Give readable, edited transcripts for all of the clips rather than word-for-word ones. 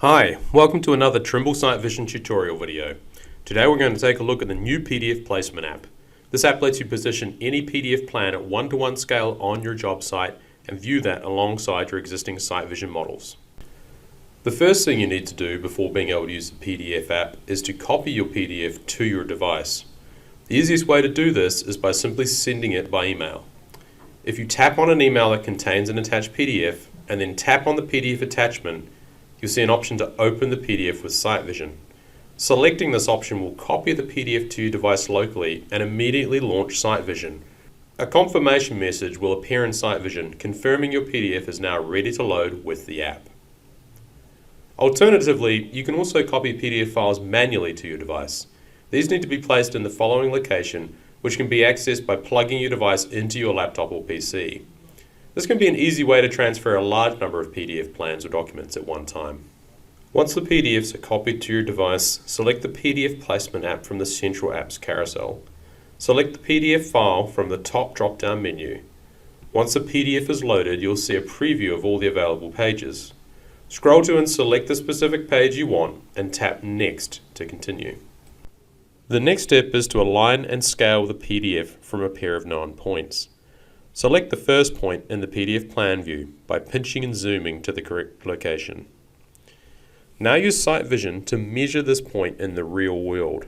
Hi, welcome to another Trimble SiteVision tutorial video. Today we're going to take a look at the new PDF placement app. This app lets you position any PDF plan at one-to-one scale on your job site and view that alongside your existing SiteVision models. The first thing you need to do before being able to use the PDF app is to copy your PDF to your device. The easiest way to do this is by simply sending it by email. If you tap on an email that contains an attached PDF and then tap on the PDF attachment, you'll see an option to open the PDF with SiteVision. Selecting this option will copy the PDF to your device locally and immediately launch SiteVision. A confirmation message will appear in SiteVision confirming your PDF is now ready to load with the app. Alternatively, you can also copy PDF files manually to your device. These need to be placed in the following location, which can be accessed by plugging your device into your laptop or PC. This can be an easy way to transfer a large number of PDF plans or documents at one time. Once the PDFs are copied to your device, select the PDF placement app from the Central Apps carousel. Select the PDF file from the top drop-down menu. Once the PDF is loaded, you'll see a preview of all the available pages. Scroll to and select the specific page you want and tap Next to continue. The next step is to align and scale the PDF from a pair of known points. Select the first point in the PDF plan view by pinching and zooming to the correct location. Now use SiteVision to measure this point in the real world.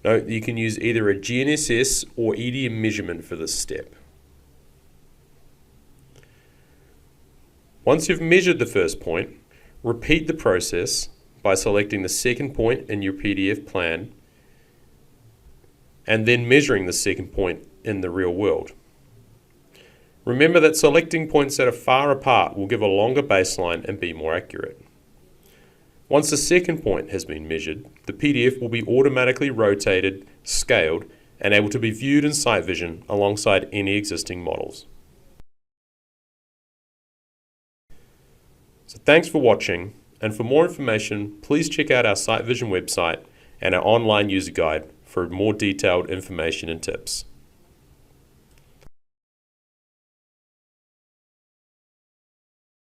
Note that you can use either a GNSS or EDM measurement for this step. Once you've measured the first point, repeat the process by selecting the second point in your PDF plan and then measuring the second point in the real world. Remember that selecting points that are far apart will give a longer baseline and be more accurate. Once the second point has been measured, the PDF will be automatically rotated, scaled, and able to be viewed in SiteVision alongside any existing models. So thanks for watching, and for more information, please check out our SiteVision website and our online user guide for more detailed information and tips.